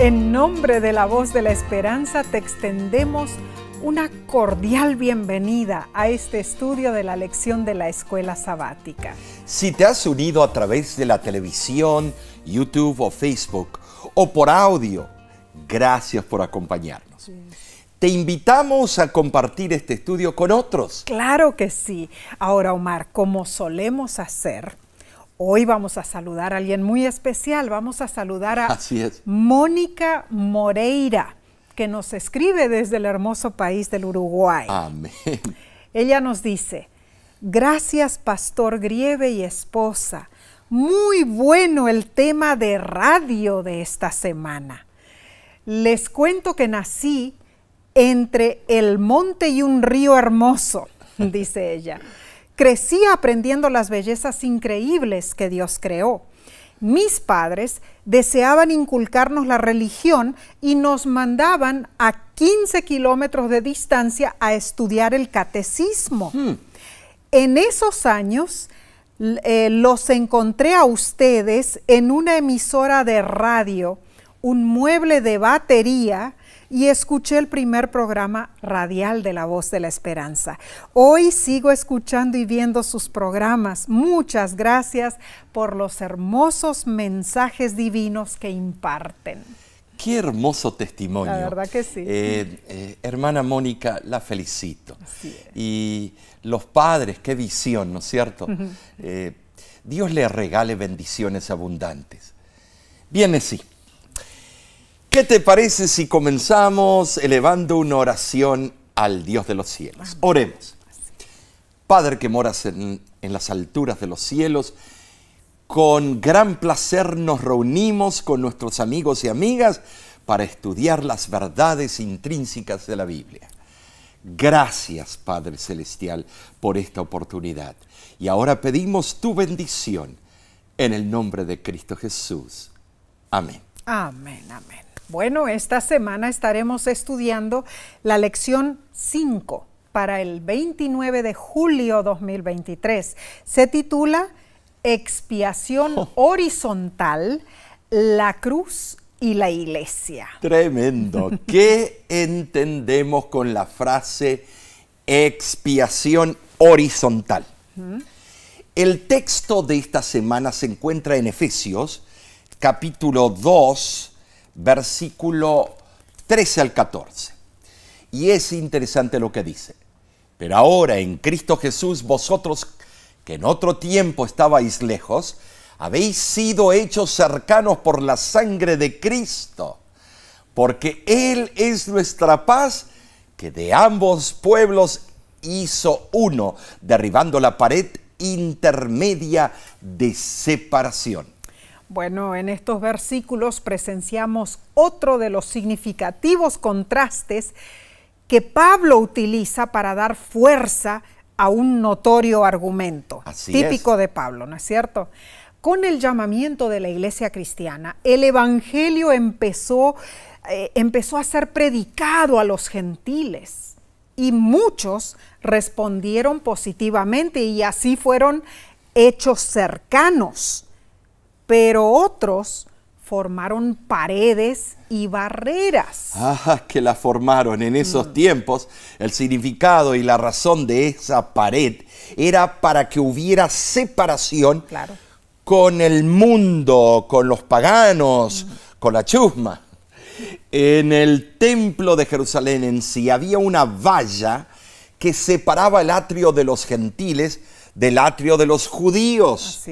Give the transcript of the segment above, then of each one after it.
En nombre de la Voz de la Esperanza te extendemos una cordial bienvenida a este estudio de la lección de la Escuela Sabática. Si te has unido a través de la televisión, YouTube o Facebook o por audio, gracias por acompañarnos. Sí. Te invitamos a compartir este estudio con otros. Claro que sí. Ahora, Omar, como solemos hacer, hoy vamos a saludar a alguien muy especial. Vamos a saludar a Mónica Moreira, que nos escribe desde el hermoso país del Uruguay. Amén. Ella nos dice: gracias, Pastor Grieve y esposa. Muy bueno el tema de radio de esta semana. Les cuento que nací entre el monte y un río hermoso, dice ella. Crecí aprendiendo las bellezas increíbles que Dios creó. Mis padres deseaban inculcarnos la religión y nos mandaban a 15 kilómetros de distancia a estudiar el catecismo. En esos años los encontré a ustedes en una emisora de radio, un mueble de batería, y escuché el primer programa radial de La Voz de la Esperanza. Hoy sigo escuchando y viendo sus programas. Muchas gracias por los hermosos mensajes divinos que imparten. Qué hermoso testimonio. La verdad que sí. Hermana Mónica, la felicito. Así es. Y los padres, qué visión, ¿no es cierto? Dios les regale bendiciones abundantes. Bien, sí. ¿Qué te parece si comenzamos elevando una oración al Dios de los cielos? Oremos. Padre que moras en las alturas de los cielos, con gran placer nos reunimos con nuestros amigos y amigas para estudiar las verdades intrínsecas de la Biblia. Gracias, Padre Celestial, por esta oportunidad. Y ahora pedimos tu bendición en el nombre de Cristo Jesús. Amén. Amén, amén. Bueno, esta semana estaremos estudiando la lección 5 para el 29 de julio 2023. Se titula Expiación horizontal, la cruz y la iglesia. Tremendo. ¿Qué entendemos con la frase expiación horizontal? El texto de esta semana se encuentra en Efesios, capítulo 2, versículo 13 al 14. Y es interesante lo que dice. Pero ahora en Cristo Jesús, vosotros que en otro tiempo estabais lejos, habéis sido hechos cercanos por la sangre de Cristo, porque Él es nuestra paz, que de ambos pueblos hizo uno, derribando la pared intermedia de separación. Bueno, en estos versículos presenciamos otro de los significativos contrastes que Pablo utiliza para dar fuerza a un notorio argumento típico de Pablo, ¿no es cierto? Con el llamamiento de la iglesia cristiana, el evangelio empezó a ser predicado a los gentiles y muchos respondieron positivamente y así fueron hechos cercanos. Pero otros formaron paredes y barreras. Que la formaron en esos tiempos. El significado y la razón de esa pared era para que hubiera separación con el mundo, con los paganos, con la chusma. En el templo de Jerusalén en sí había una valla que separaba el atrio de los gentiles del atrio de los judíos,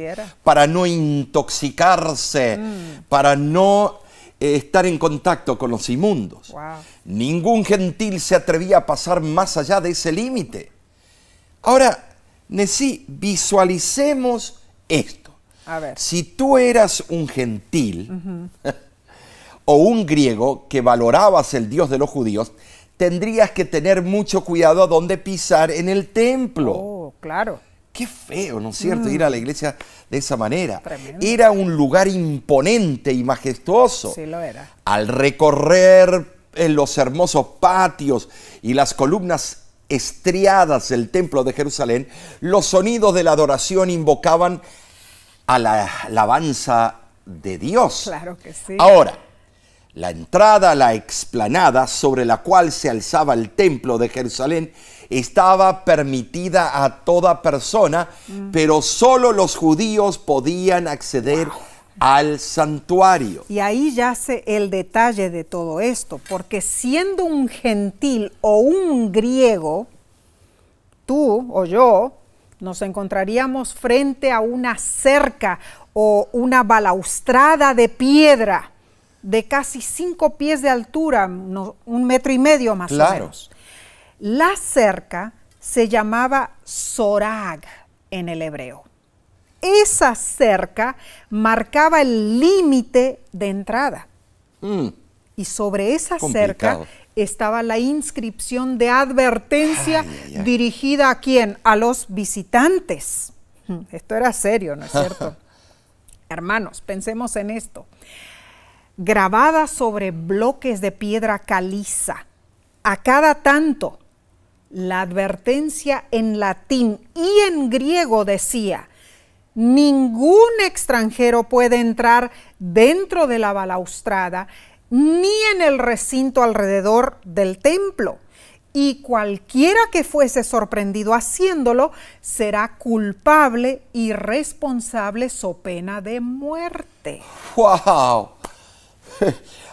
para no intoxicarse, para no estar en contacto con los inmundos. Ningún gentil se atrevía a pasar más allá de ese límite. Ahora, Nesí, visualicemos esto. A ver. Si tú eras un gentil o un griego que valorabas el Dios de los judíos, tendrías que tener mucho cuidado a dónde pisar en el templo. Oh, claro. Qué feo, ¿no es cierto? Ir a la iglesia de esa manera. Tremendo. Era un lugar imponente y majestuoso. Sí, lo era. Al recorrer en los hermosos patios y las columnas estriadas del templo de Jerusalén, los sonidos de la adoración invocaban a la alabanza de Dios. Claro que sí. Ahora, La entrada a la explanada sobre la cual se alzaba el templo de Jerusalén estaba permitida a toda persona, pero solo los judíos podían acceder al santuario. Y ahí yace el detalle de todo esto, porque siendo un gentil o un griego, tú o yo nos encontraríamos frente a una cerca o una balaustrada de piedra de casi 5 pies de altura, 1,5 metros más o menos. La cerca se llamaba sorag en el hebreo. Esa cerca marcaba el límite de entrada. Y sobre esa cerca estaba la inscripción de advertencia dirigida ¿a quién? A los visitantes. Esto era serio, ¿no es cierto? Hermanos, pensemos en esto. Grabada sobre bloques de piedra caliza, a cada tanto, la advertencia en latín y en griego decía: ningún extranjero puede entrar dentro de la balaustrada ni en el recinto alrededor del templo, y cualquiera que fuese sorprendido haciéndolo será culpable y responsable so pena de muerte. ¡Wow!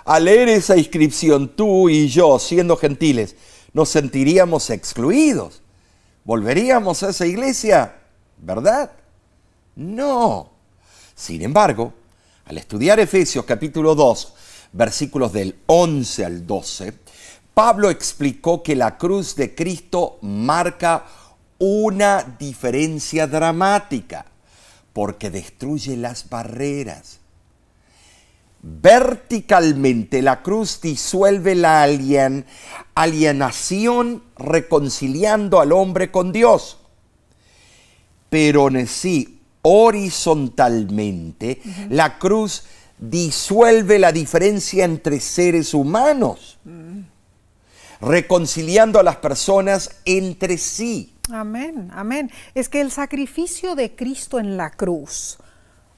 Al leer esa inscripción, tú y yo, siendo gentiles, nos sentiríamos excluidos. ¿Volveríamos a esa iglesia? ¿Verdad? No. Sin embargo, al estudiar Efesios capítulo 2, versículos del 11 al 12, Pablo explicó que la cruz de Cristo marca una diferencia dramática, porque destruye las barreras. Verticalmente, la cruz disuelve la alienación, reconciliando al hombre con Dios. Pero en sí, horizontalmente, la cruz disuelve la diferencia entre seres humanos, reconciliando a las personas entre sí. Amén, amén. Es que el sacrificio de Cristo en la cruz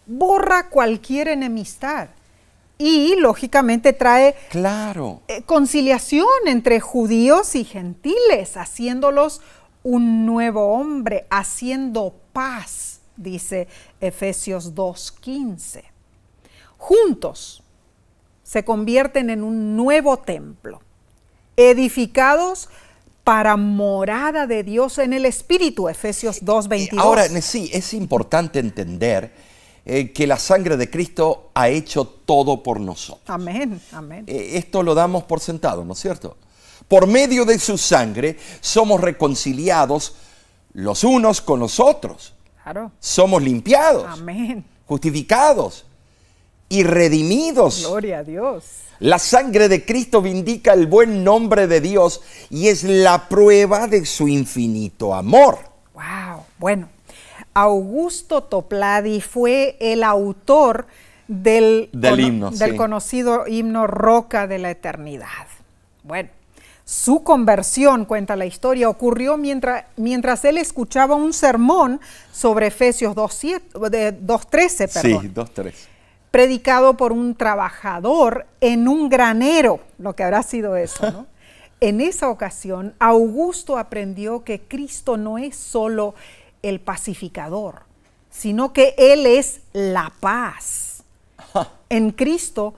borra cualquier enemistad. Y, lógicamente, trae conciliación entre judíos y gentiles, haciéndolos un nuevo hombre, haciendo paz, dice Efesios 2:15. Juntos se convierten en un nuevo templo, edificados para morada de Dios en el Espíritu, Efesios 2:22. Ahora, sí, es importante entender que la sangre de Cristo ha hecho todo por nosotros. Amén, amén. Esto lo damos por sentado, ¿no es cierto? Por medio de su sangre somos reconciliados los unos con los otros. Claro. Somos limpiados, amén, justificados y redimidos. Gloria a Dios. La sangre de Cristo vindica el buen nombre de Dios y es la prueba de su infinito amor. Wow, bueno. Augusto Toplady fue el autor del conocido himno Roca de la Eternidad. Bueno, su conversión, cuenta la historia, ocurrió mientras él escuchaba un sermón sobre Efesios 2:13, perdón. Sí, 2:13. Predicado por un trabajador en un granero, lo que habrá sido eso, ¿no? En esa ocasión, Augusto aprendió que Cristo no es solo el pacificador, sino que Él es la paz. En Cristo,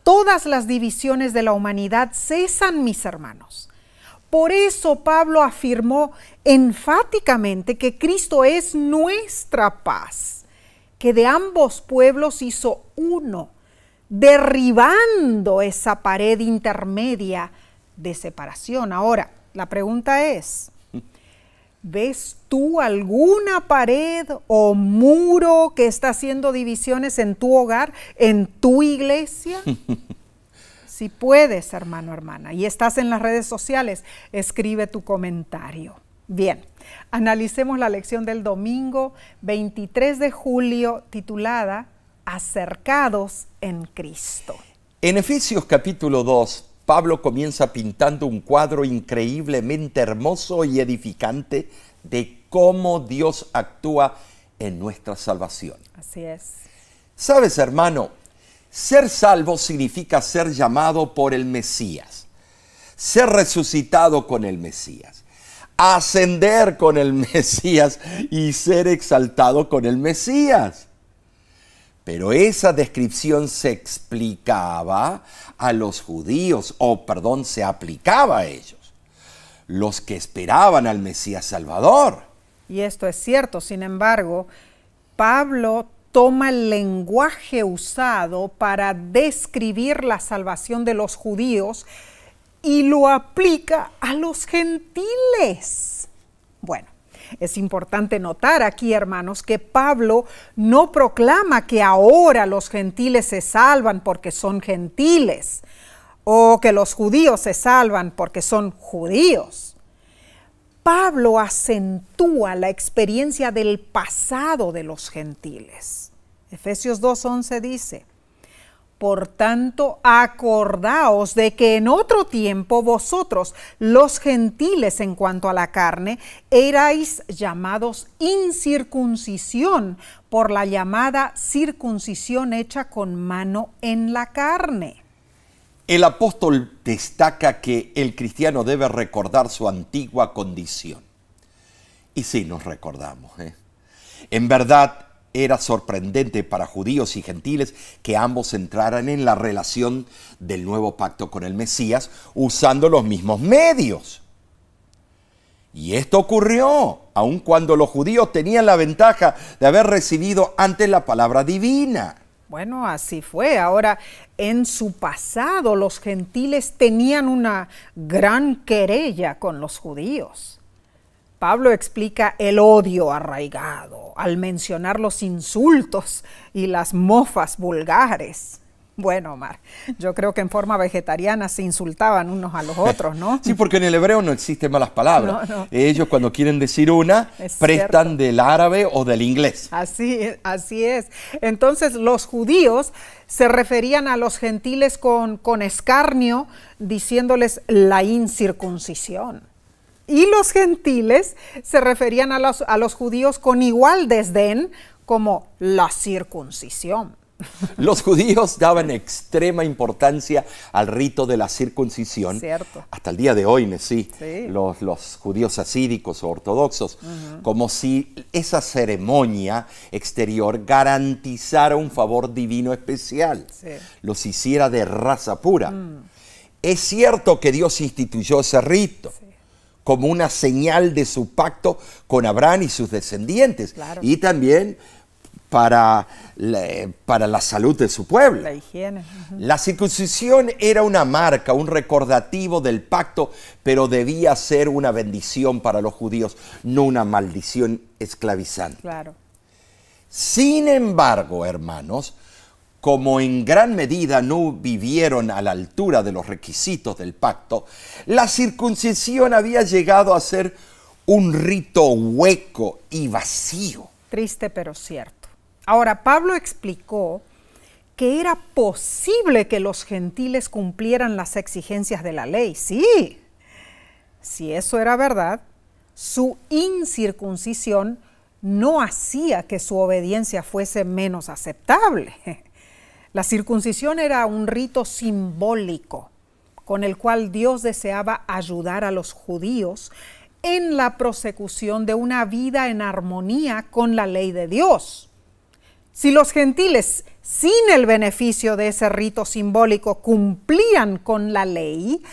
todas las divisiones de la humanidad cesan, mis hermanos. Por eso Pablo afirmó enfáticamente que Cristo es nuestra paz, que de ambos pueblos hizo uno, derribando esa pared intermedia de separación. Ahora, la pregunta es: ¿ves tú alguna pared o muro que está haciendo divisiones en tu hogar, en tu iglesia? Si puedes, hermano, hermana, y estás en las redes sociales, escribe tu comentario. Bien, analicemos la lección del domingo 23 de julio titulada Acercados en Cristo. En Efesios capítulo 2, Pablo comienza pintando un cuadro increíblemente hermoso y edificante de cómo Dios actúa en nuestra salvación. Así es. ¿Sabes, hermano? Ser salvo significa ser llamado por el Mesías, ser resucitado con el Mesías, ascender con el Mesías y ser exaltado con el Mesías. Pero esa descripción se explicaba a los judíos, se aplicaba a ellos, los que esperaban al Mesías Salvador. Y esto es cierto, sin embargo, Pablo toma el lenguaje usado para describir la salvación de los judíos y lo aplica a los gentiles. Bueno, es importante notar aquí, hermanos, que Pablo no proclama que ahora los gentiles se salvan porque son gentiles o que los judíos se salvan porque son judíos. Pablo acentúa la experiencia del pasado de los gentiles. Efesios 2:11 dice: por tanto, acordaos de que en otro tiempo vosotros, los gentiles en cuanto a la carne, erais llamados incircuncisión por la llamada circuncisión hecha con mano en la carne. El apóstol destaca que el cristiano debe recordar su antigua condición. Y sí, nos recordamos. En verdad, era sorprendente para judíos y gentiles que ambos entraran en la relación del nuevo pacto con el Mesías usando los mismos medios. Y esto ocurrió aun cuando los judíos tenían la ventaja de haber recibido antes la palabra divina. Bueno, así fue. Ahora, en su pasado, los gentiles tenían una gran querella con los judíos. Pablo explica el odio arraigado al mencionar los insultos y las mofas vulgares. Bueno, Omar, yo creo que en forma vegetariana se insultaban unos a los otros, ¿no? Sí, porque en el hebreo no existen malas palabras. No. Ellos cuando quieren decir una, prestan del árabe o del inglés. Así es. Entonces los judíos se referían a los gentiles con escarnio, diciéndoles la incircuncisión. Y los gentiles se referían a los judíos con igual desdén como la circuncisión. Los judíos daban extrema importancia al rito de la circuncisión. Cierto. Hasta el día de hoy, sí. Sí. Los judíos asídicos o ortodoxos, como si esa ceremonia exterior garantizara un favor divino especial, Sí. los hiciera de raza pura. Es cierto que Dios instituyó ese rito, Sí, como una señal de su pacto con Abraham y sus descendientes, claro. y también para la salud de su pueblo. la higiene. La circuncisión era una marca, un recordativo del pacto, pero debía ser una bendición para los judíos, no una maldición esclavizante. Claro. Sin embargo, hermanos, como en gran medida no vivieron a la altura de los requisitos del pacto, la circuncisión había llegado a ser un rito hueco y vacío. Triste pero cierto. Ahora, Pablo explicó que era posible que los gentiles cumplieran las exigencias de la ley. Sí, si eso era verdad, su incircuncisión no hacía que su obediencia fuese menos aceptable. La circuncisión era un rito simbólico con el cual Dios deseaba ayudar a los judíos en la prosecución de una vida en armonía con la ley de Dios. Si los gentiles, sin el beneficio de ese rito simbólico, cumplían con la ley,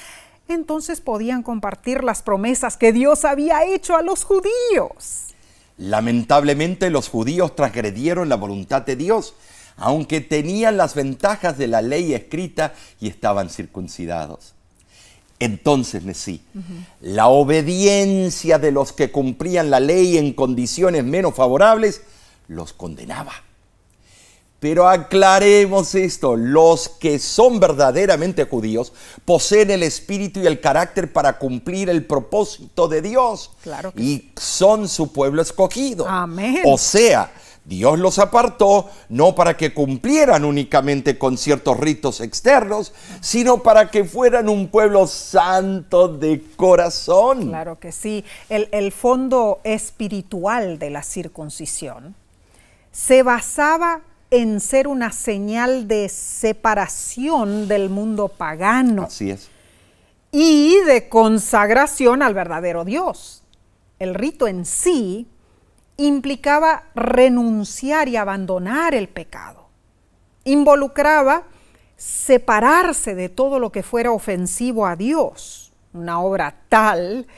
entonces podían compartir las promesas que Dios había hecho a los judíos. Lamentablemente, los judíos transgredieron la voluntad de Dios, aunque tenían las ventajas de la ley escrita y estaban circuncidados. Entonces, la obediencia de los que cumplían la ley en condiciones menos favorables los condenaba. Pero aclaremos esto, los que son verdaderamente judíos poseen el espíritu y el carácter para cumplir el propósito de Dios. Claro que y son su pueblo escogido. Amén. O sea, Dios los apartó no para que cumplieran únicamente con ciertos ritos externos, sino para que fueran un pueblo santo de corazón. Claro que sí. El fondo espiritual de la circuncisión se basaba en ser una señal de separación del mundo pagano. Así es. Y de consagración al verdadero Dios. El rito en sí implicaba renunciar y abandonar el pecado. Involucraba separarse de todo lo que fuera ofensivo a Dios. Una obra tal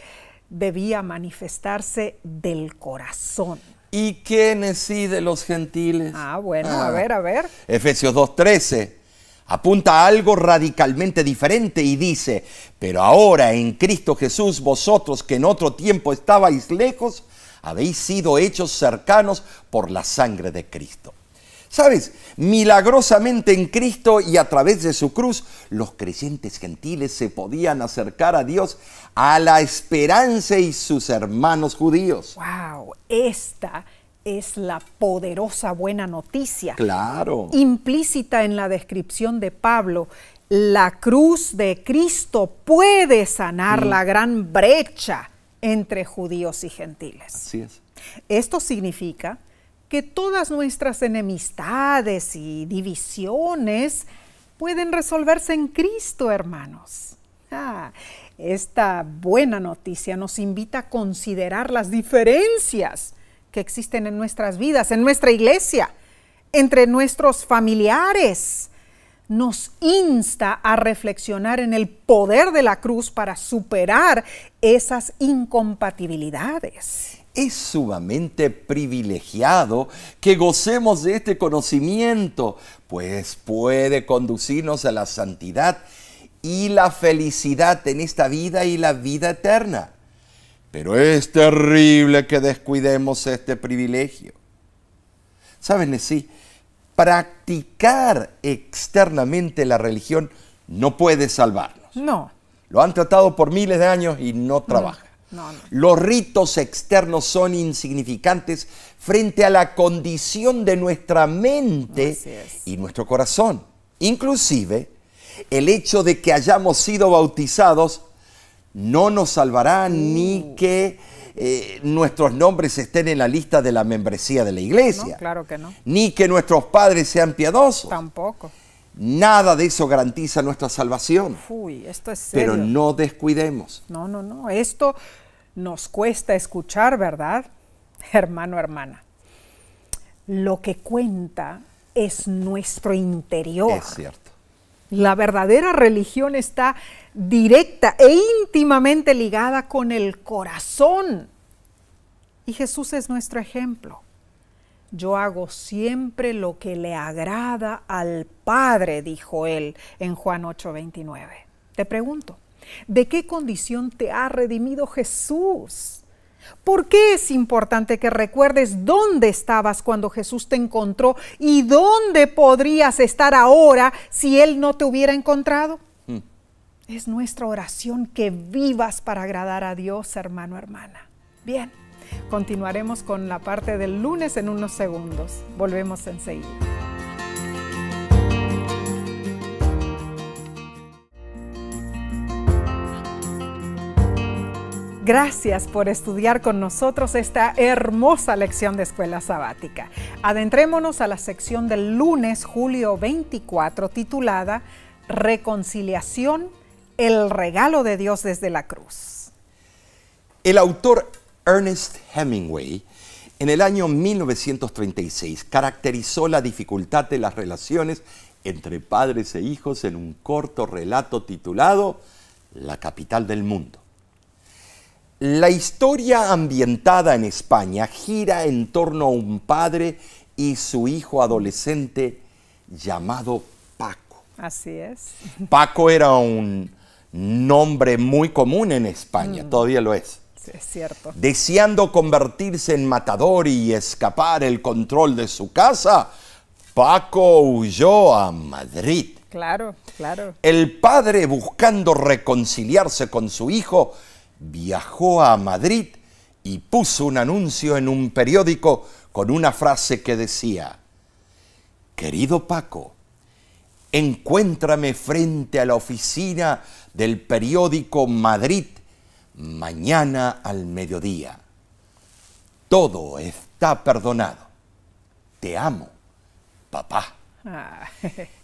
debía manifestarse del corazón. ¿Y quiénes sí de los gentiles? Bueno, a ver. Efesios 2:13 apunta a algo radicalmente diferente y dice: pero ahora en Cristo Jesús, vosotros que en otro tiempo estabais lejos, habéis sido hechos cercanos por la sangre de Cristo. ¿Sabes? Milagrosamente en Cristo y a través de su cruz, los creyentes gentiles se podían acercar a Dios, a la esperanza y sus hermanos judíos. ¡Wow! Esta es la poderosa buena noticia. Claro. Implícita en la descripción de Pablo, la cruz de Cristo puede sanar la gran brecha entre judíos y gentiles. Así es. Esto significa que todas nuestras enemistades y divisiones pueden resolverse en Cristo, hermanos. Esta buena noticia nos invita a considerar las diferencias que existen en nuestras vidas, en nuestra iglesia, entre nuestros familiares. Nos insta a reflexionar en el poder de la cruz para superar esas incompatibilidades. Es sumamente privilegiado que gocemos de este conocimiento, pues puede conducirnos a la santidad y la felicidad en esta vida y la vida eterna. Pero es terrible que descuidemos este privilegio. ¿Saben? Sí, practicar externamente la religión no puede salvarnos. No. Lo han tratado por miles de años y no trabaja. No. Los ritos externos son insignificantes frente a la condición de nuestra mente y nuestro corazón. Inclusive, el hecho de que hayamos sido bautizados no nos salvará ni que nuestros nombres estén en la lista de la membresía de la iglesia. No, claro que no. Ni que nuestros padres sean piadosos. Tampoco. Nada de eso garantiza nuestra salvación. Uy, esto es serio. Pero no descuidemos. No. Esto nos cuesta escuchar, ¿verdad? Hermano, hermana. Lo que cuenta es nuestro interior. Es cierto. La verdadera religión está directa e íntimamente ligada con el corazón. Y Jesús es nuestro ejemplo. Yo hago siempre lo que le agrada al Padre, dijo él en Juan 8:29. Te pregunto, ¿de qué condición te ha redimido Jesús? ¿Por qué es importante que recuerdes dónde estabas cuando Jesús te encontró y dónde podrías estar ahora si Él no te hubiera encontrado? Es nuestra oración que vivas para agradar a Dios, hermano, hermana. Bien, continuaremos con la parte del lunes en unos segundos. Volvemos enseguida. Gracias por estudiar con nosotros esta hermosa lección de escuela sabática. Adentrémonos a la sección del lunes, julio 24, titulada Reconciliación, el regalo de Dios desde la cruz. El autor Ernest Hemingway, en el año 1936, caracterizó la dificultad de las relaciones entre padres e hijos en un corto relato titulado La capital del mundo. La historia ambientada en España gira en torno a un padre y su hijo adolescente llamado Paco. Así es. Paco era un nombre muy común en España, todavía lo es. Sí, es cierto. Deseando convertirse en matador y escapar el control de su casa, Paco huyó a Madrid. Claro. El padre, buscando reconciliarse con su hijo, viajó a Madrid y puso un anuncio en un periódico con una frase que decía: querido Paco, encuéntrame frente a la oficina del periódico Madrid mañana al mediodía. Todo está perdonado. Te amo, papá. Ah,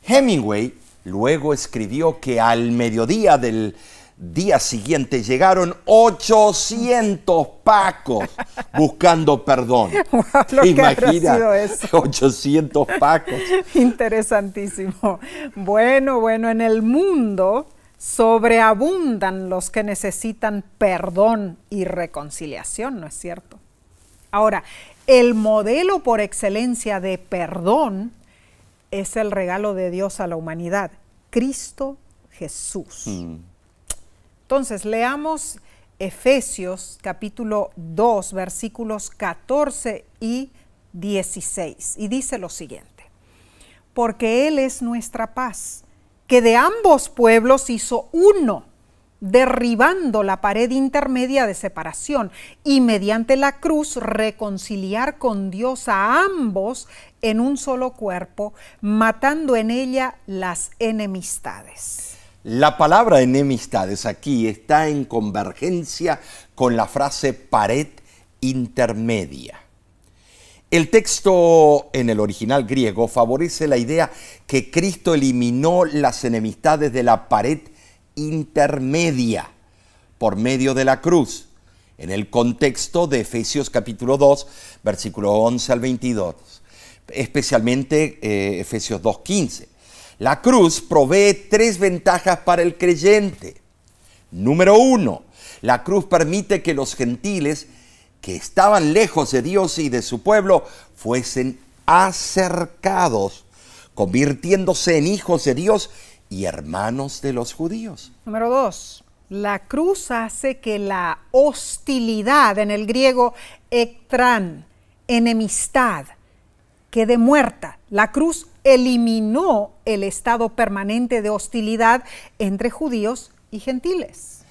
Hemingway luego escribió que al mediodía del día siguiente llegaron 800 pacos buscando perdón. Wow, lo ¿Te que habrá imaginas? sido eso. 800 pacos. Interesantísimo. Bueno, en el mundo sobreabundan los que necesitan perdón y reconciliación, ¿no es cierto? Ahora, el modelo por excelencia de perdón es el regalo de Dios a la humanidad, Cristo Jesús. Entonces, leamos Efesios capítulo 2, versículos 14 y 16. Y dice lo siguiente: porque Él es nuestra paz, que de ambos pueblos hizo uno, derribando la pared intermedia de separación y mediante la cruz reconciliar con Dios a ambos en un solo cuerpo, matando en ella las enemistades. La palabra enemistades aquí está en convergencia con la frase pared intermedia. El texto en el original griego favorece la idea que Cristo eliminó las enemistades de la pared intermedia por medio de la cruz, en el contexto de Efesios capítulo 2, versículo 11 al 22, especialmente Efesios 2:15. La cruz provee 3 ventajas para el creyente. Número 1, la cruz permite que los gentiles que estaban lejos de Dios y de su pueblo fuesen acercados, convirtiéndose en hijos de Dios y hermanos de los judíos. Número 2, la cruz hace que la hostilidad, en el griego ektran, enemistad, quede muerta. La cruz eliminó el estado permanente de hostilidad entre judíos y gentiles.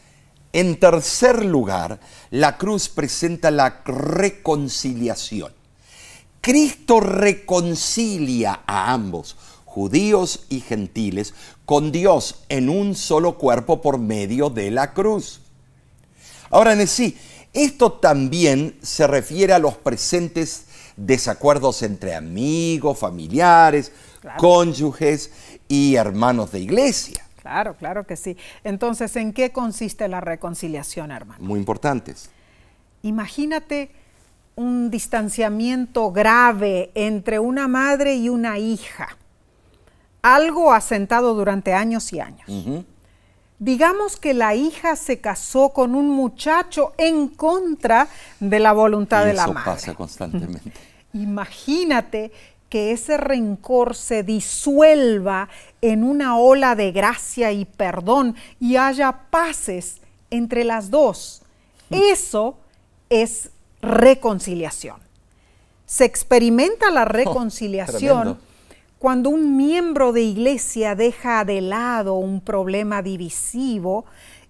En tercer lugar, la cruz presenta la reconciliación. Cristo reconcilia a ambos, judíos y gentiles, con Dios en un solo cuerpo por medio de la cruz. Ahora, en sí, esto también se refiere a los presentes desacuerdos entre amigos, familiares, Claro. cónyuges y hermanos de iglesia. Claro que sí. Entonces, ¿en qué consiste la reconciliación, hermano? Muy importantes. Imagínate un distanciamiento grave entre una madre y una hija, algo asentado durante años y años. Digamos que la hija se casó con un muchacho en contra de la voluntad de la madre. Eso pasa constantemente. Imagínate que ese rencor se disuelva en una ola de gracia y perdón y haya paces entre las dos. Eso es reconciliación. Se experimenta la reconciliación cuando un miembro de iglesia deja de lado un problema divisivo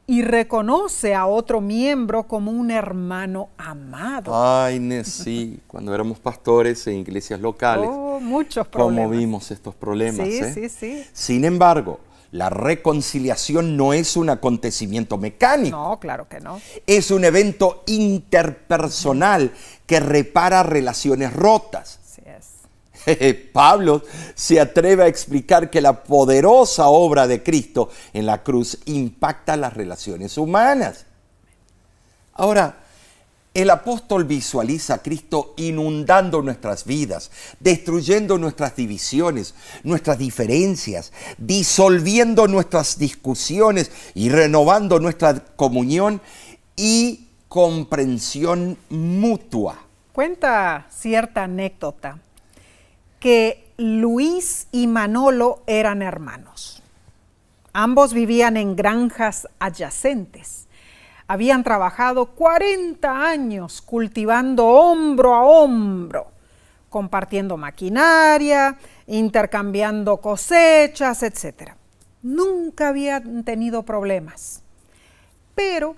y reconoce a otro miembro como un hermano amado. Ay, sí, cuando éramos pastores en iglesias locales, muchos problemas. cómo vimos estos problemas. Sí. Sin embargo, la reconciliación no es un acontecimiento mecánico. No, claro que no. Es un evento interpersonal que repara relaciones rotas. Así es. Pablo se atreve a explicar que la poderosa obra de Cristo en la cruz impacta las relaciones humanas. Ahora, el apóstol visualiza a Cristo inundando nuestras vidas, destruyendo nuestras divisiones, nuestras diferencias, disolviendo nuestras discusiones y renovando nuestra comunión y comprensión mutua. Cuenta cierta anécdota que Luis y Manolo eran hermanos. Ambos vivían en granjas adyacentes. Habían trabajado 40 años cultivando hombro a hombro, compartiendo maquinaria, intercambiando cosechas, etc. Nunca habían tenido problemas. Pero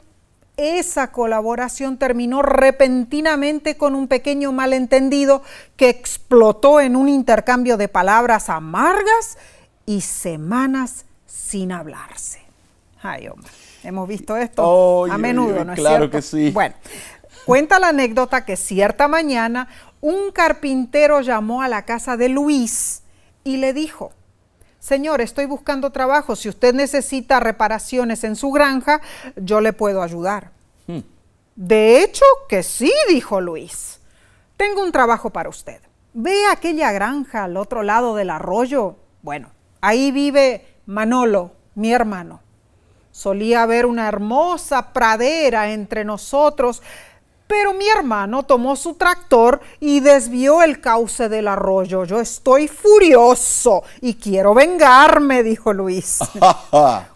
esa colaboración terminó repentinamente con un pequeño malentendido que explotó en un intercambio de palabras amargas y semanas sin hablarse. Ay, hombre, hemos visto esto a menudo, ¿no es claro cierto? que sí. Bueno, cuenta la anécdota que cierta mañana un carpintero llamó a la casa de Luis y le dijo: Señor, estoy buscando trabajo. Si usted necesita reparaciones en su granja, yo le puedo ayudar. De hecho que sí, dijo Luis. Tengo un trabajo para usted. ¿Ve aquella granja al otro lado del arroyo? Bueno, ahí vive Manolo, mi hermano. Solía haber una hermosa pradera entre nosotros, pero mi hermano tomó su tractor y desvió el cauce del arroyo. Yo estoy furioso y quiero vengarme, dijo Luis.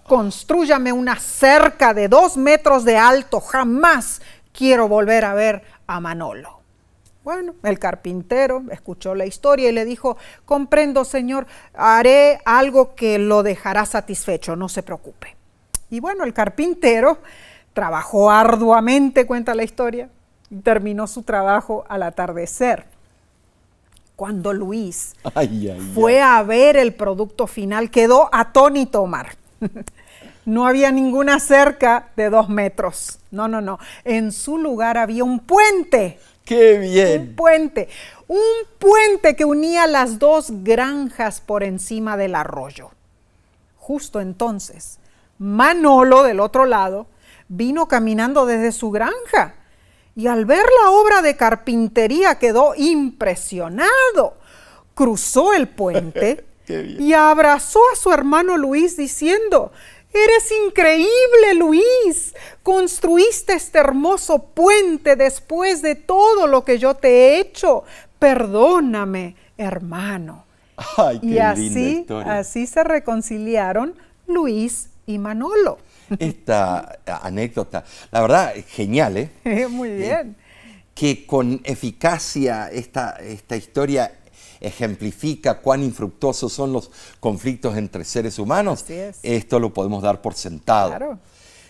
Constrúyame una cerca de 2 metros de alto. Jamás quiero volver a ver a Manolo. Bueno, el carpintero escuchó la historia y le dijo: comprendo, señor, haré algo que lo dejará satisfecho, no se preocupe. Y bueno, el carpintero trabajó arduamente, cuenta la historia, y terminó su trabajo al atardecer. Cuando Luis fue a ver el producto final, quedó atónito, Omar. No había ninguna cerca de 2 metros. No, no, no. En su lugar había un puente. ¡Qué bien! Un puente que unía las 2 granjas por encima del arroyo. Justo entonces, Manolo, del otro lado, vino caminando desde su granja y al ver la obra de carpintería quedó impresionado. Cruzó el puente y abrazó a su hermano Luis diciendo: ¡eres increíble, Luis! Construiste este hermoso puente después de todo lo que yo te he hecho. Perdóname, hermano. Ay, qué linda historia. Así se reconciliaron Luis y Manolo. Esta anécdota, la verdad, genial, ¿eh? Muy bien. Que con eficacia esta historia ejemplifica cuán infructuosos son los conflictos entre seres humanos. Así es. Esto lo podemos dar por sentado. Claro.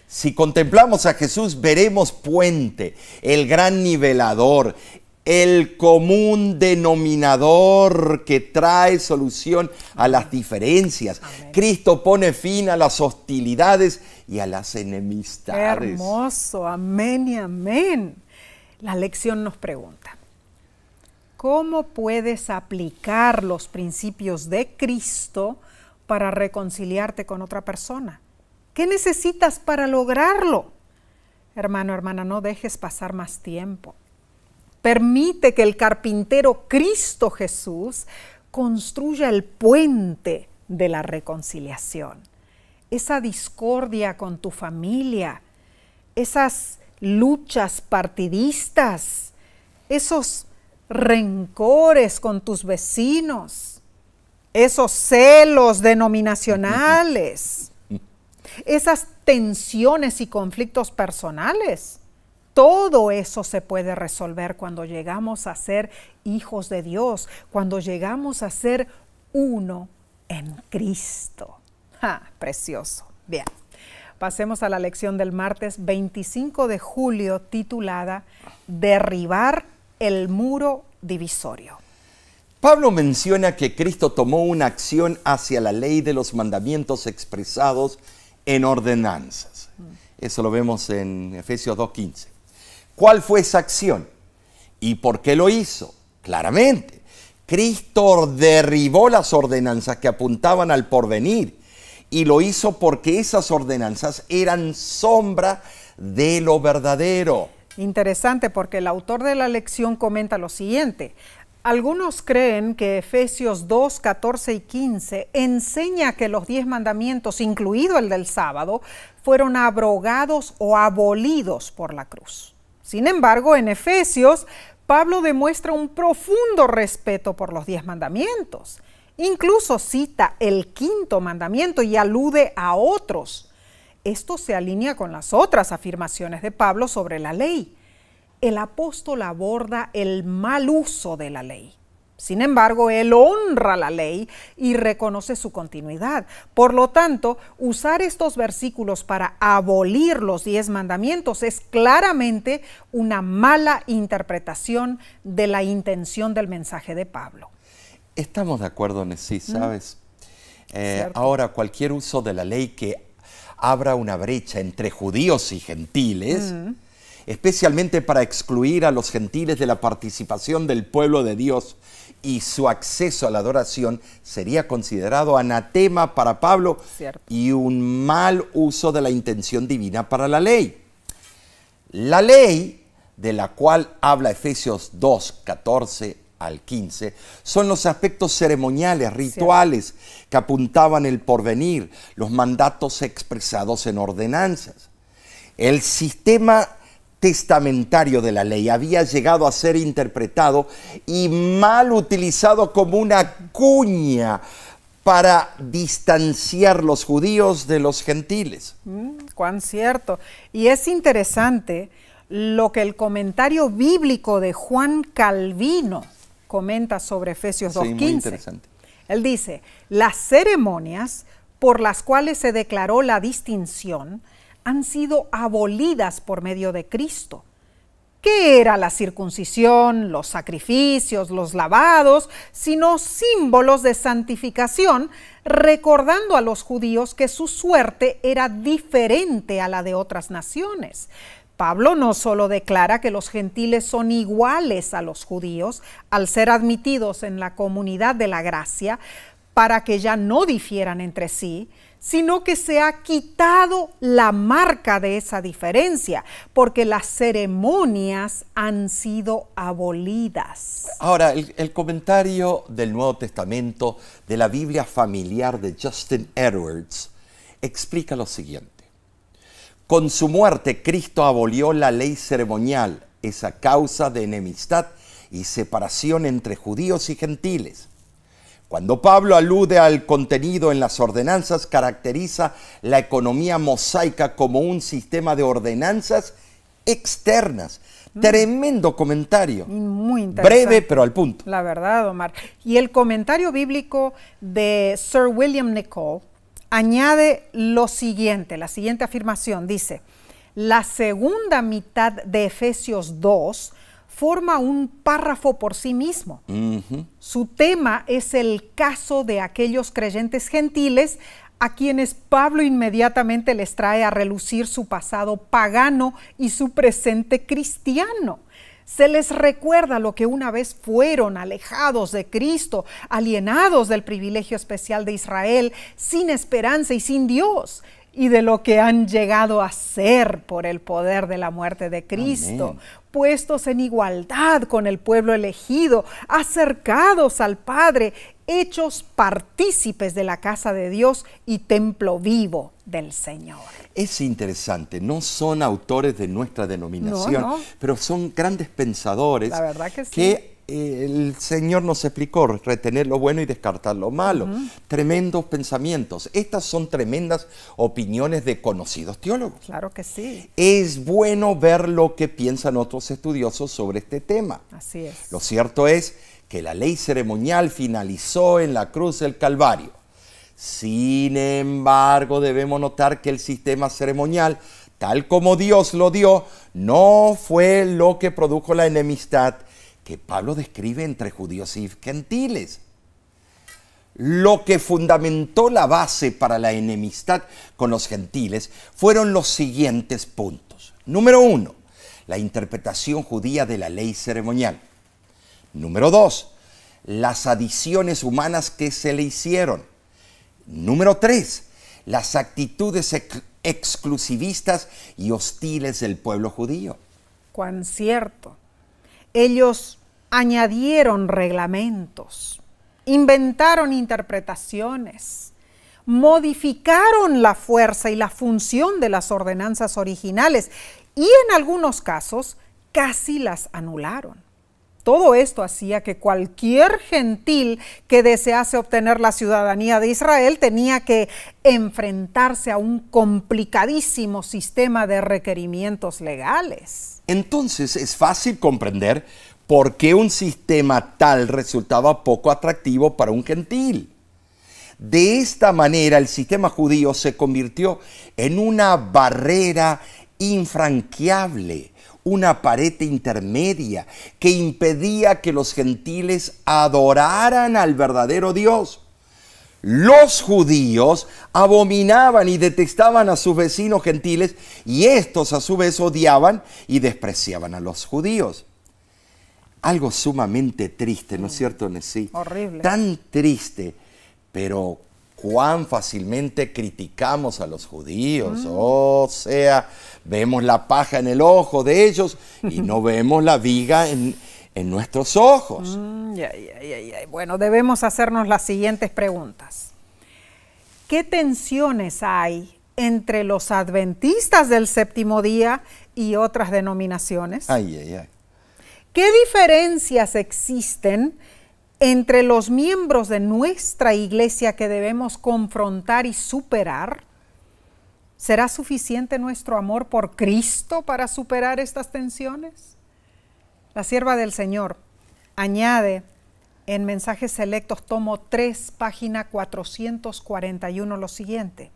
Si contemplamos a Jesús, veremos puente, el gran nivelador, el común denominador que trae solución a las diferencias. Amén. Cristo pone fin a las hostilidades y a las enemistades. Hermoso, amén y amén. La lección nos pregunta: ¿cómo puedes aplicar los principios de Cristo para reconciliarte con otra persona? ¿Qué necesitas para lograrlo? Hermano, hermana, no dejes pasar más tiempo. Permite que el carpintero Cristo Jesús construya el puente de la reconciliación. Esa discordia con tu familia, esas luchas partidistas, esos rencores con tus vecinos, esos celos denominacionales, esas tensiones y conflictos personales. Todo eso se puede resolver cuando llegamos a ser hijos de Dios, cuando llegamos a ser uno en Cristo. Precioso. Bien, pasemos a la lección del martes 25 de julio titulada Derribar el muro divisorio. Pablo menciona que Cristo tomó una acción hacia la ley de los mandamientos expresados en ordenanzas. Eso lo vemos en Efesios 2:15. ¿Cuál fue esa acción? ¿Y por qué lo hizo? Claramente, Cristo derribó las ordenanzas que apuntaban al porvenir y lo hizo porque esas ordenanzas eran sombra de lo verdadero. Interesante, porque el autor de la lección comenta lo siguiente: algunos creen que Efesios 2, 14 y 15 enseña que los 10 mandamientos, incluido el del sábado, fueron abrogados o abolidos por la cruz. Sin embargo, en Efesios, Pablo demuestra un profundo respeto por los 10 mandamientos. Incluso cita el 5.º mandamiento y alude a otros. Esto se alinea con las otras afirmaciones de Pablo sobre la ley. El apóstol aborda el mal uso de la ley. Sin embargo, él honra la ley y reconoce su continuidad. Por lo tanto, usar estos versículos para abolir los 10 mandamientos es claramente una mala interpretación de la intención del mensaje de Pablo. Estamos de acuerdo, Nesí, ¿sabes? Ahora, cualquier uso de la ley que abra una brecha entre judíos y gentiles especialmente para excluir a los gentiles de la participación del pueblo de Dios y su acceso a la adoración, sería considerado anatema para Pablo y un mal uso de la intención divina para la ley. La ley, de la cual habla Efesios 2, 14 al 15, son los aspectos ceremoniales, rituales, que apuntaban el porvenir, los mandatos expresados en ordenanzas. El sistema testamentario de la ley había llegado a ser interpretado y mal utilizado como una cuña para distanciar los judíos de los gentiles. Cuán cierto. Y es interesante lo que el comentario bíblico de Juan Calvino comenta sobre Efesios 2:15. Muy interesante. Él dice, las ceremonias por las cuales se declaró la distinción han sido abolidas por medio de Cristo. ¿Qué era la circuncisión, los sacrificios, los lavados, sino símbolos de santificación, recordando a los judíos que su suerte era diferente a la de otras naciones? Pablo no solo declara que los gentiles son iguales a los judíos al ser admitidos en la comunidad de la gracia para que ya no difieran entre sí, sino que se ha quitado la marca de esa diferencia, porque las ceremonias han sido abolidas. Ahora, el comentario del Nuevo Testamento de la Biblia familiar de Justin Edwards explica lo siguiente. Con su muerte, Cristo abolió la ley ceremonial, esa causa de enemistad y separación entre judíos y gentiles. Cuando Pablo alude al contenido en las ordenanzas, caracteriza la economía mosaica como un sistema de ordenanzas externas. Tremendo comentario. Muy interesante. Breve, pero al punto. La verdad, Omar. Y el comentario bíblico de Sir William Nicol añade lo siguiente, la siguiente afirmación. Dice, la segunda mitad de Efesios 2 forma un párrafo por sí mismo. Su tema es el caso de aquellos creyentes gentiles a quienes Pablo inmediatamente les trae a relucir su pasado pagano y su presente cristiano. Se les recuerda lo que una vez fueron, alejados de Cristo, alienados del privilegio especial de Israel, sin esperanza y sin Dios, y de lo que han llegado a ser por el poder de la muerte de Cristo. Amén. Puestos en igualdad con el pueblo elegido, acercados al Padre, hechos partícipes de la casa de Dios y templo vivo del Señor. Es interesante, no son autores de nuestra denominación, pero son grandes pensadores. La verdad que sí. Que el Señor nos explicó, retener lo bueno y descartar lo malo. Tremendos pensamientos. Estas son tremendas opiniones de conocidos teólogos. Claro que sí. Es bueno ver lo que piensan otros estudiosos sobre este tema. Así es. Lo cierto es que la ley ceremonial finalizó en la cruz del Calvario. Sin embargo, debemos notar que el sistema ceremonial, tal como Dios lo dio, no fue lo que produjo la enemistad que Pablo describe entre judíos y gentiles. Lo que fundamentó la base para la enemistad con los gentiles fueron los siguientes puntos. Número 1, la interpretación judía de la ley ceremonial. Número 2, las adiciones humanas que se le hicieron. Número 3, las actitudes exclusivistas y hostiles del pueblo judío. Cuán cierto. Ellos añadieron reglamentos, inventaron interpretaciones, modificaron la fuerza y la función de las ordenanzas originales y en algunos casos casi las anularon. Todo esto hacía que cualquier gentil que desease obtener la ciudadanía de Israel tenía que enfrentarse a un complicadísimo sistema de requerimientos legales. Entonces es fácil comprender por qué un sistema tal resultaba poco atractivo para un gentil. De esta manera el sistema judío se convirtió en una barrera infranqueable, una pared intermedia que impedía que los gentiles adoraran al verdadero Dios. Los judíos abominaban y detestaban a sus vecinos gentiles, y estos a su vez odiaban y despreciaban a los judíos. Algo sumamente triste, ¿no es cierto, Nesí? Horrible. Tan triste, pero cuán fácilmente criticamos a los judíos. O sea, vemos la paja en el ojo de ellos y no vemos la viga en nuestros ojos. Bueno, debemos hacernos las siguientes preguntas. ¿Qué tensiones hay entre los adventistas del séptimo día y otras denominaciones? ¿Qué diferencias existen entre los miembros de nuestra iglesia que debemos confrontar y superar? ¿Será suficiente nuestro amor por Cristo para superar estas tensiones? La sierva del Señor añade en Mensajes Selectos, tomo 3, página 441, lo siguiente: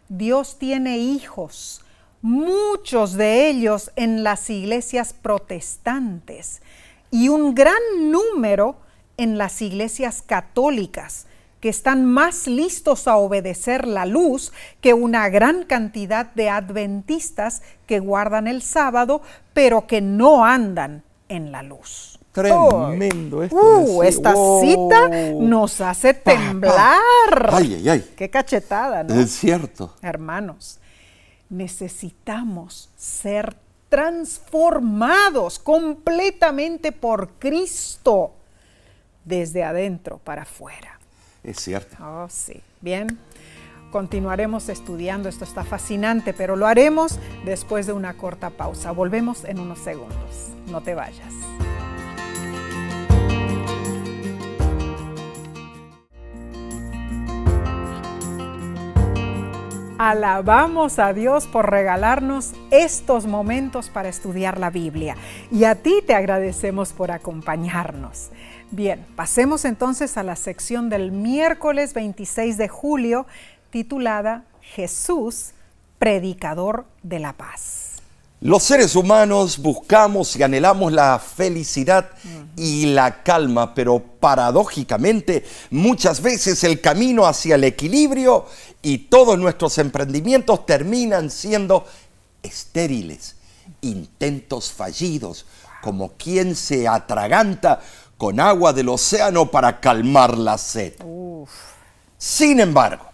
Dios tiene hijos, muchos de ellos en las iglesias protestantes y un gran número en las iglesias católicas, que están más listos a obedecer la luz que una gran cantidad de adventistas que guardan el sábado, pero que no andan en la luz. Tremendo esto. Esta cita nos hace temblar. Qué cachetada, ¿no? Es cierto. Hermanos, necesitamos ser transformados completamente por Cristo, desde adentro para afuera. Es cierto. Oh, sí. Bien, continuaremos estudiando. Esto está fascinante, pero lo haremos después de una corta pausa. Volvemos en unos segundos. No te vayas. Alabamos a Dios por regalarnos estos momentos para estudiar la Biblia, y a ti te agradecemos por acompañarnos. Bien, pasemos entonces a la sección del miércoles 26 de julio, titulada Jesús, predicador de la paz. Los seres humanos buscamos y anhelamos la felicidad y la calma, pero paradójicamente muchas veces el camino hacia el equilibrio y todos nuestros emprendimientos terminan siendo estériles, intentos fallidos, como quien se atraganta con agua del océano para calmar la sed. Sin embargo,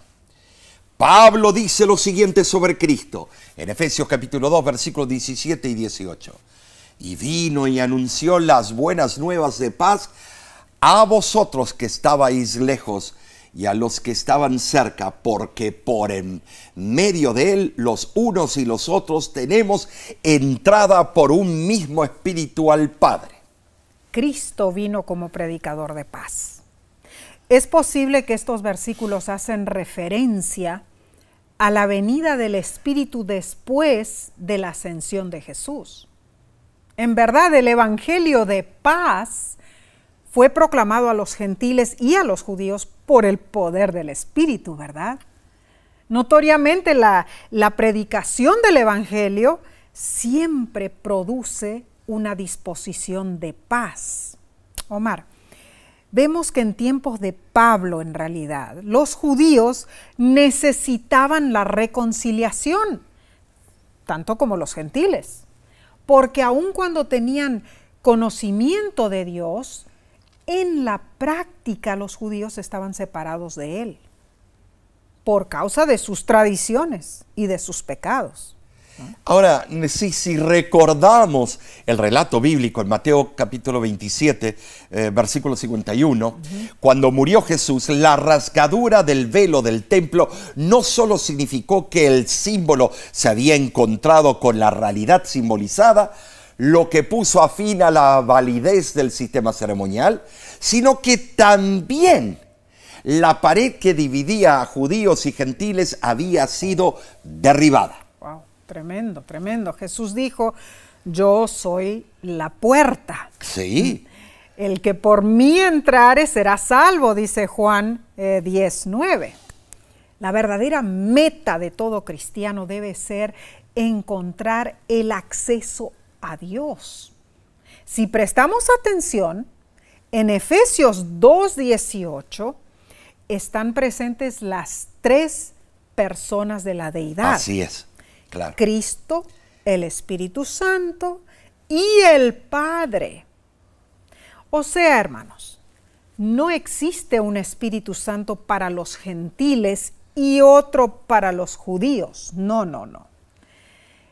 Pablo dice lo siguiente sobre Cristo en Efesios capítulo 2, versículos 17 y 18. Y vino y anunció las buenas nuevas de paz a vosotros que estabais lejos y a los que estaban cerca, porque por en medio de él los unos y los otros tenemos entrada por un mismo espíritu al Padre. Cristo vino como predicador de paz. Es posible que estos versículos hacen referencia a la venida del Espíritu después de la ascensión de Jesús. En verdad, el Evangelio de paz fue proclamado a los gentiles y a los judíos por el poder del Espíritu, ¿verdad? Notoriamente la predicación del Evangelio siempre produce una disposición de paz. Omar, vemos que en tiempos de Pablo, en realidad, los judíos necesitaban la reconciliación, tanto como los gentiles, porque aun cuando tenían conocimiento de Dios, en la práctica los judíos estaban separados de Él, por causa de sus tradiciones y de sus pecados. Ahora, si recordamos el relato bíblico en Mateo capítulo 27, versículo 51, cuando murió Jesús, la rasgadura del velo del templo no solo significó que el símbolo se había encontrado con la realidad simbolizada, lo que puso a fin a la validez del sistema ceremonial, sino que también la pared que dividía a judíos y gentiles había sido derribada. Tremendo, tremendo. Jesús dijo, yo soy la puerta. Sí. El que por mí entrare será salvo, dice Juan 10:9. La verdadera meta de todo cristiano debe ser encontrar el acceso a Dios. Si prestamos atención, en Efesios 2:18, están presentes las tres personas de la deidad. Así es, claro. Cristo, el Espíritu Santo y el Padre. O sea, hermanos, no existe un Espíritu Santo para los gentiles y otro para los judíos. No, no, no.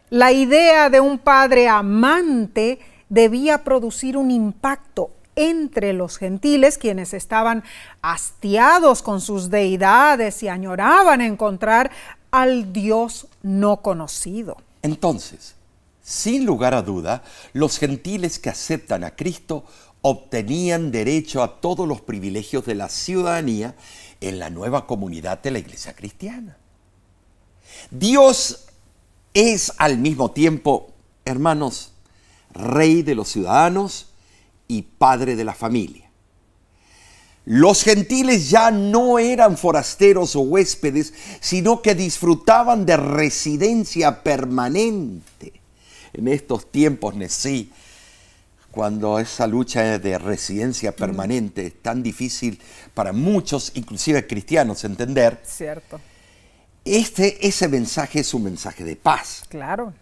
La idea de un Padre amante debía producir un impacto entre los gentiles, quienes estaban hastiados con sus deidades y añoraban encontrar al Dios no conocido. Entonces, sin lugar a duda, los gentiles que aceptan a Cristo obtenían derecho a todos los privilegios de la ciudadanía en la nueva comunidad de la Iglesia cristiana. Dios es al mismo tiempo, hermanos, Rey de los ciudadanos y Padre de la familia. Los gentiles ya no eran forasteros o huéspedes, sino que disfrutaban de residencia permanente. En estos tiempos, Nesí, cuando esa lucha de residencia permanente es tan difícil para muchos, inclusive cristianos, entender. Cierto. Ese mensaje es un mensaje de paz. Claro,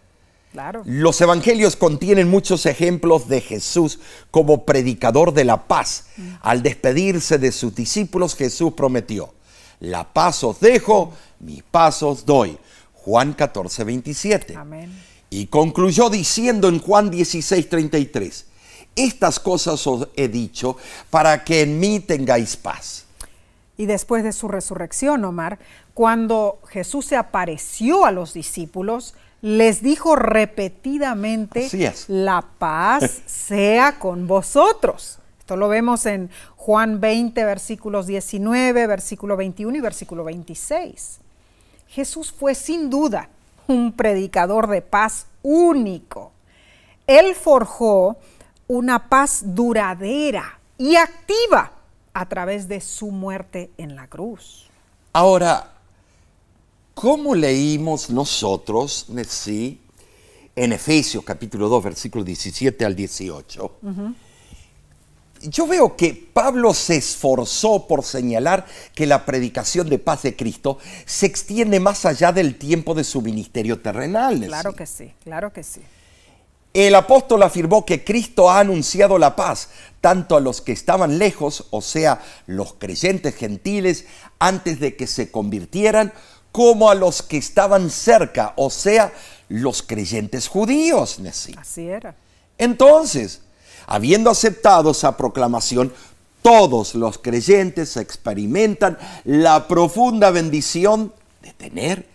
claro. Los evangelios contienen muchos ejemplos de Jesús como predicador de la paz. Al despedirse de sus discípulos, Jesús prometió: la paz os dejo, mi paz os doy. Juan 14, 27. Amén. Y concluyó diciendo en Juan 16, 33, estas cosas os he dicho para que en mí tengáis paz. Y después de su resurrección, Omar, cuando Jesús se apareció a los discípulos, les dijo repetidamente: así es, la paz sea con vosotros. Esto lo vemos en Juan 20, versículos 19, versículo 21 y versículo 26. Jesús fue sin duda un predicador de paz único. Él forjó una paz duradera y activa a través de su muerte en la cruz. Ahora, ¿cómo leímos nosotros, Nesí, en Efesios capítulo 2, versículos 17 al 18? Yo veo que Pablo se esforzó por señalar que la predicación de paz de Cristo se extiende más allá del tiempo de su ministerio terrenal. Claro que sí, claro que sí. El apóstol afirmó que Cristo ha anunciado la paz tanto a los que estaban lejos, o sea, los creyentes gentiles, antes de que se convirtieran, como a los que estaban cerca, o sea, los creyentes judíos. Nesí. Así era. Entonces, habiendo aceptado esa proclamación, todos los creyentes experimentan la profunda bendición de tener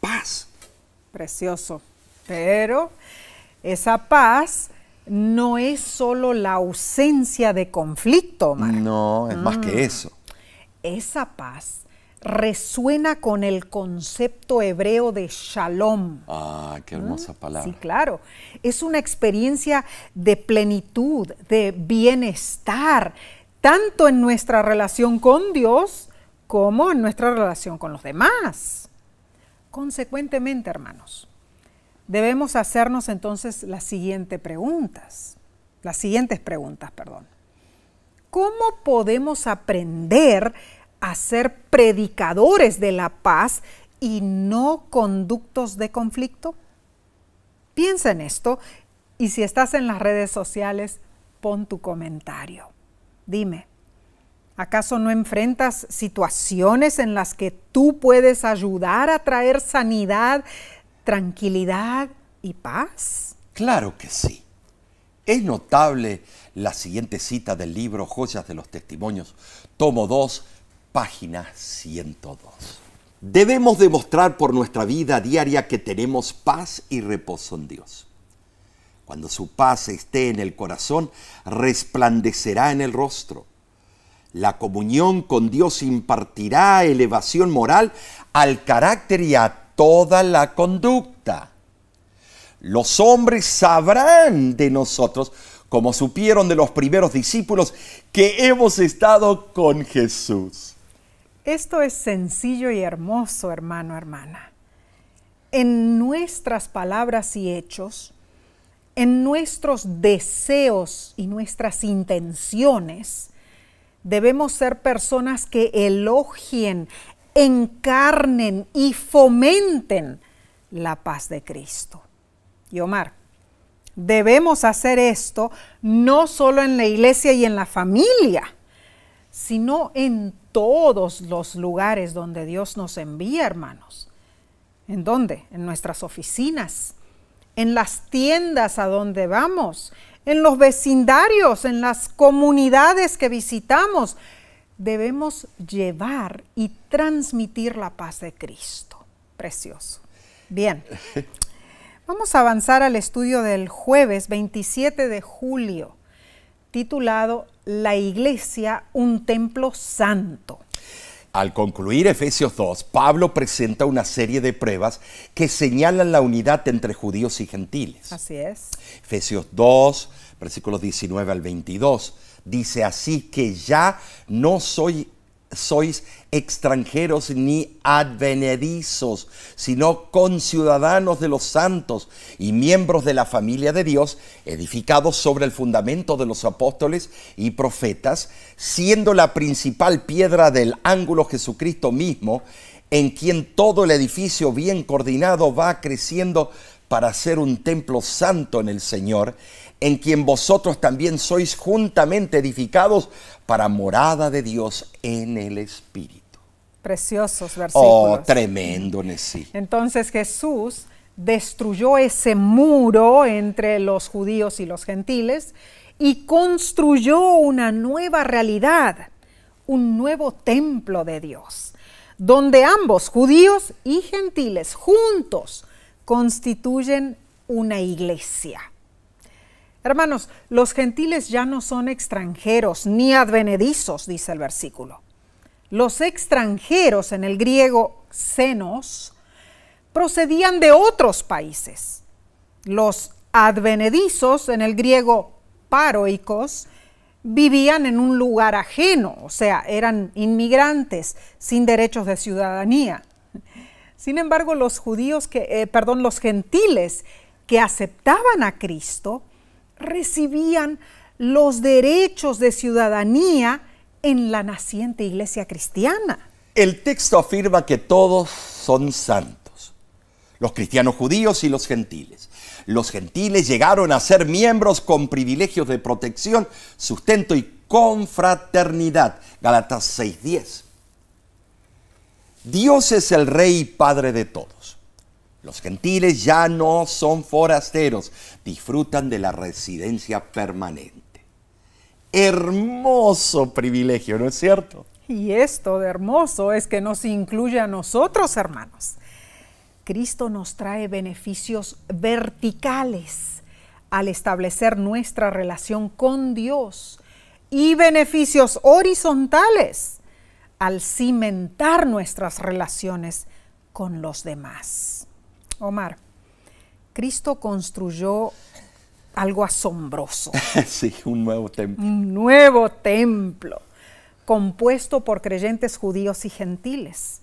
paz. Precioso. Pero esa paz no es solo la ausencia de conflicto, Omar. No, es más que eso. Esa paz resuena con el concepto hebreo de shalom. Ah, qué hermosa palabra. Sí, claro. Es una experiencia de plenitud, de bienestar, tanto en nuestra relación con Dios como en nuestra relación con los demás. Consecuentemente, hermanos, debemos hacernos entonces las siguientes preguntas. ¿Cómo podemos aprender a ser predicadores de la paz y no conductos de conflicto? Piensa en esto y si estás en las redes sociales, pon tu comentario. Dime, ¿acaso no enfrentas situaciones en las que tú puedes ayudar a traer sanidad, tranquilidad y paz? Claro que sí. Es notable la siguiente cita del libro Joyas de los Testimonios, tomo 2, página 102. Debemos demostrar por nuestra vida diaria que tenemos paz y reposo en Dios. Cuando su paz esté en el corazón, resplandecerá en el rostro. La comunión con Dios impartirá elevación moral al carácter y a toda la conducta. Los hombres sabrán de nosotros, como supieron de los primeros discípulos, que hemos estado con Jesús. Esto es sencillo y hermoso, hermano, hermana. En nuestras palabras y hechos, en nuestros deseos y nuestras intenciones, Debemos ser personas que elogien, encarnen y fomenten la paz de Cristo. Y Omar, debemos hacer esto no solo en la iglesia y en la familia, sino en todos los lugares donde Dios nos envía, hermanos. ¿En dónde? En nuestras oficinas, en las tiendas a donde vamos, en los vecindarios, en las comunidades que visitamos. Debemos llevar y transmitir la paz de Cristo. Precioso. Bien, vamos a avanzar al estudio del jueves 27 de julio, titulado La Iglesia, un templo santo. Al concluir Efesios 2, Pablo presenta una serie de pruebas que señalan la unidad entre judíos y gentiles. Así es. Efesios 2, versículos 19 al 22, dice: así que ya no sois extranjeros ni advenedizos, sino conciudadanos de los santos y miembros de la familia de Dios, edificados sobre el fundamento de los apóstoles y profetas, siendo la principal piedra del ángulo Jesucristo mismo, en quien todo el edificio bien coordinado va creciendo para ser un templo santo en el Señor, en quien vosotros también sois juntamente edificados para morada de Dios en el Espíritu. Preciosos versículos. Oh, tremendo, sí. Entonces Jesús destruyó ese muro entre los judíos y los gentiles y construyó una nueva realidad, un nuevo templo de Dios, donde ambos, judíos y gentiles, juntos constituyen una iglesia. Hermanos, los gentiles ya no son extranjeros ni advenedizos, dice el versículo. Los extranjeros, en el griego xenos, procedían de otros países. Los advenedizos, en el griego paroikos, vivían en un lugar ajeno, o sea, eran inmigrantes sin derechos de ciudadanía. Sin embargo, los gentiles que aceptaban a Cristo recibían los derechos de ciudadanía en la naciente iglesia cristiana. El texto afirma que todos son santos, los cristianos judíos y los gentiles. Los gentiles llegaron a ser miembros con privilegios de protección, sustento y confraternidad. Gálatas 6:10. Dios es el Rey y Padre de todos. Los gentiles ya no son forasteros, disfrutan de la residencia permanente. Hermoso privilegio, ¿no es cierto? Y esto de hermoso es que nos incluye a nosotros, hermanos. Cristo nos trae beneficios verticales al establecer nuestra relación con Dios y beneficios horizontales al cimentar nuestras relaciones con los demás. Omar, Cristo construyó algo asombroso. Sí, un nuevo templo. Un nuevo templo, compuesto por creyentes judíos y gentiles.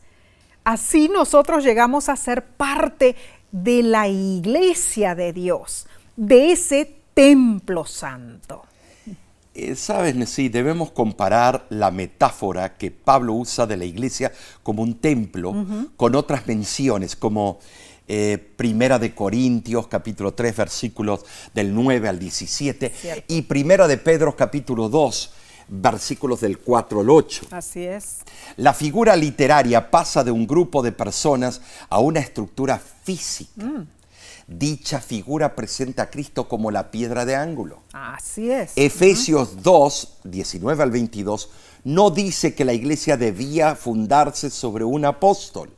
Así nosotros llegamos a ser parte de la iglesia de Dios, de ese templo santo. Sabes, sí, debemos comparar la metáfora que Pablo usa de la iglesia como un templo con otras menciones, como Primera de Corintios, capítulo 3, versículos del 9 al 17, Cierto. Y Primera de Pedro, capítulo 2, versículos del 4 al 8. Así es. La figura literaria pasa de un grupo de personas a una estructura física. Dicha figura presenta a Cristo como la piedra de ángulo. Así es. Efesios 2, 19 al 22, no dice que la iglesia debía fundarse sobre un apóstol,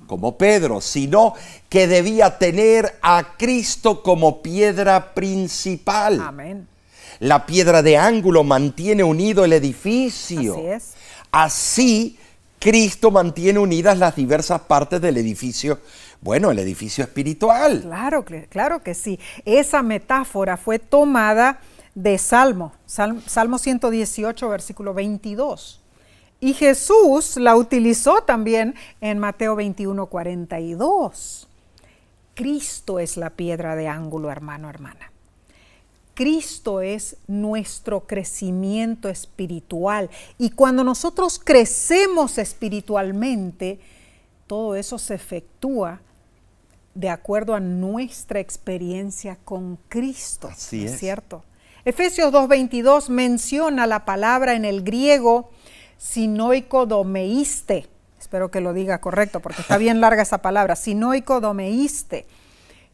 como Pedro, sino que debía tener a Cristo como piedra principal. Amén. La piedra de ángulo mantiene unido el edificio. Así es. Así, Cristo mantiene unidas las diversas partes del edificio, el edificio espiritual. Claro que sí. Esa metáfora fue tomada de Salmo 118, versículo 22. Y Jesús la utilizó también en Mateo 21, 42. Cristo es la piedra de ángulo, hermano, hermana. Cristo es nuestro crecimiento espiritual. Y cuando nosotros crecemos espiritualmente, todo eso se efectúa de acuerdo a nuestra experiencia con Cristo. Así es. ¿Cierto? Efesios 2:22 menciona la palabra en el griego sinoikodomeiste. Espero que lo diga correcto porque está bien larga esa palabra. Sinoikodomeiste,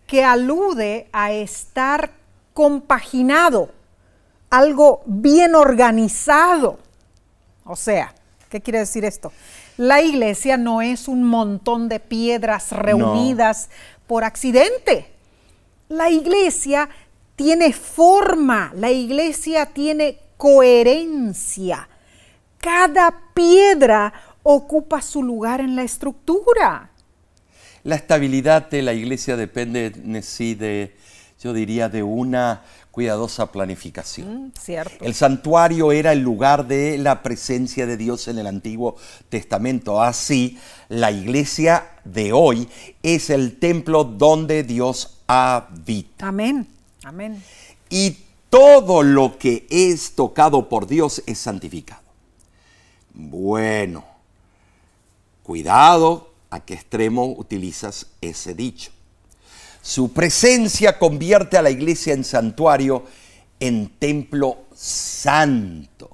que alude a estar compaginado, algo bien organizado. O sea, ¿qué quiere decir esto? La iglesia no es un montón de piedras reunidas por accidente. La iglesia tiene forma, la iglesia tiene coherencia. Cada piedra ocupa su lugar en la estructura. La estabilidad de la iglesia depende yo diría, de una cuidadosa planificación. Cierto. El santuario era el lugar de la presencia de Dios en el Antiguo Testamento. Así, la iglesia de hoy es el templo donde Dios habita. Amén. Amén. Y todo lo que es tocado por Dios es santificado. Bueno, cuidado a qué extremo utilizas ese dicho. Su presencia convierte a la iglesia en santuario, en templo santo.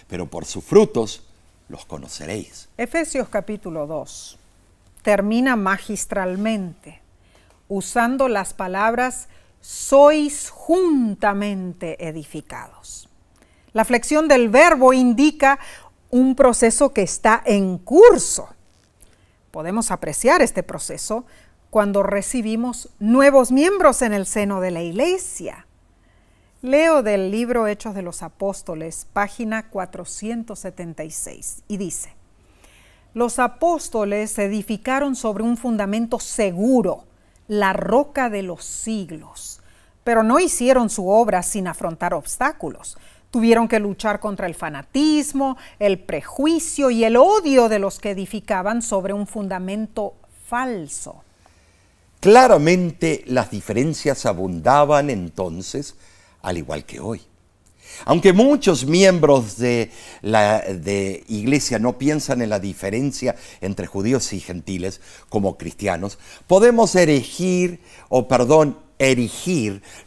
Pero por sus frutos los conoceréis. Efesios capítulo 2 termina magistralmente usando las palabras sois juntamente edificados. La flexión del verbo indica un proceso que está en curso. Podemos apreciar este proceso cuando recibimos nuevos miembros en el seno de la iglesia. Leo del libro Hechos de los Apóstoles, página 476, y dice: los apóstoles se edificaron sobre un fundamento seguro, la roca de los siglos, pero no hicieron su obra sin afrontar obstáculos. Tuvieron que luchar contra el fanatismo, el prejuicio y el odio de los que edificaban sobre un fundamento falso. Claramente las diferencias abundaban entonces, al igual que hoy. Aunque muchos miembros de la iglesia no piensan en la diferencia entre judíos y gentiles como cristianos, podemos erigir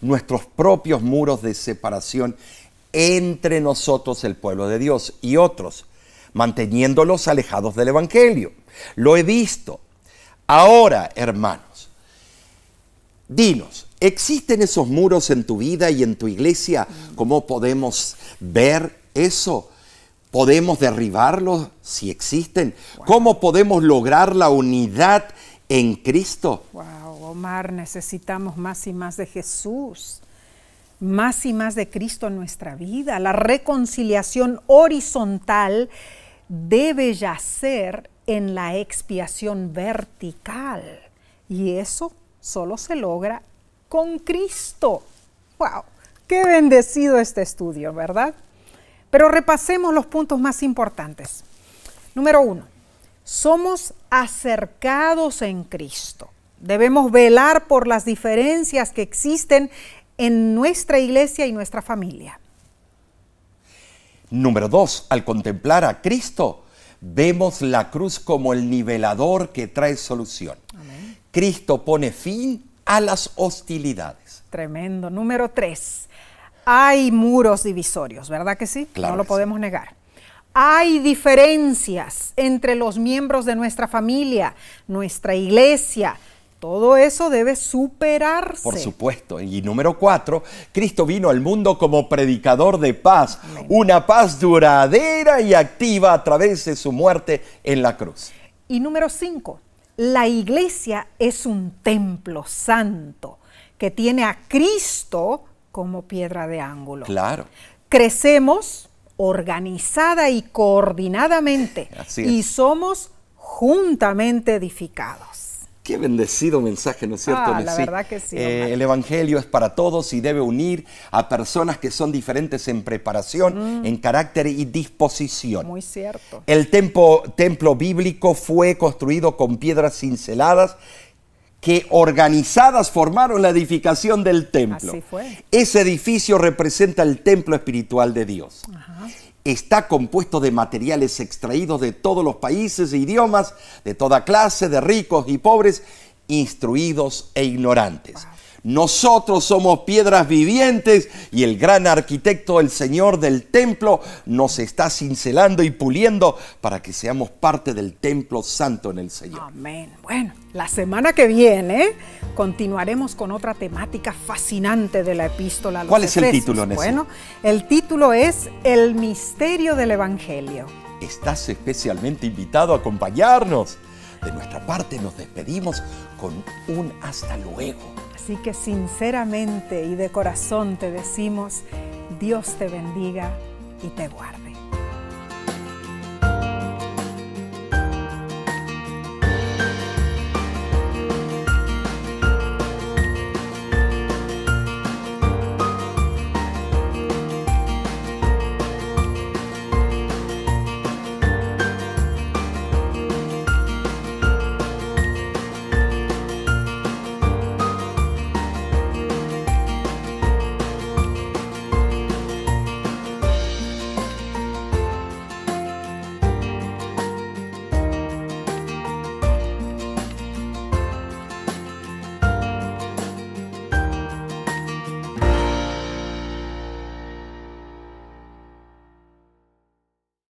nuestros propios muros de separación entre nosotros, el pueblo de Dios, y otros, manteniéndolos alejados del evangelio. Lo he visto. Ahora, hermanos, dinos, ¿existen esos muros en tu vida y en tu iglesia? ¿Cómo podemos ver eso? ¿Podemos derribarlos si existen? Wow. ¿Cómo podemos lograr la unidad en Cristo? Wow, Omar, necesitamos más y más de Jesús, más y más de Cristo en nuestra vida. La reconciliación horizontal debe yacer en la expiación vertical, y eso solo se logra con Cristo. ¡Wow! ¡Qué bendecido este estudio!, ¿verdad? Pero repasemos los puntos más importantes. Número 1. Somos acercados en Cristo. Debemos velar por las diferencias que existen en nuestra iglesia y nuestra familia. Número 2. Al contemplar a Cristo, vemos la cruz como el nivelador que trae solución. Amén. Cristo pone fin a las hostilidades. Tremendo. Número 3. Hay muros divisorios, ¿verdad que sí? Claro, no lo podemos negar. Hay diferencias entre los miembros de nuestra familia, nuestra iglesia. Todo eso debe superarse. Por supuesto. Y número 4, Cristo vino al mundo como predicador de paz. Amén. Una paz duradera y activa a través de su muerte en la cruz. Y número 5, la iglesia es un templo santo que tiene a Cristo como piedra de ángulo. Claro. Crecemos organizada y coordinadamente. Así es. Y somos juntamente edificados. Qué bendecido mensaje, ¿no es cierto? La verdad que sí. El Evangelio es para todos y debe unir a personas que son diferentes en preparación, en carácter y disposición. Muy cierto. El templo bíblico fue construido con piedras cinceladas que organizadas formaron la edificación del templo. Así fue. Ese edificio representa el templo espiritual de Dios. Ajá. Está compuesto de materiales extraídos de todos los países e idiomas, de toda clase, de ricos y pobres, instruidos e ignorantes. Wow. Nosotros somos piedras vivientes y el gran arquitecto, el Señor del templo, nos está cincelando y puliendo para que seamos parte del templo santo en el Señor. Amén. Bueno, la semana que viene continuaremos con otra temática fascinante de la epístola a los ¿Cuál es el Efesios? título, Nessie? Bueno, el título es El misterio del Evangelio. Estás especialmente invitado a acompañarnos. De nuestra parte nos despedimos con un hasta luego. Así que sinceramente y de corazón te decimos, Dios te bendiga y te guarde.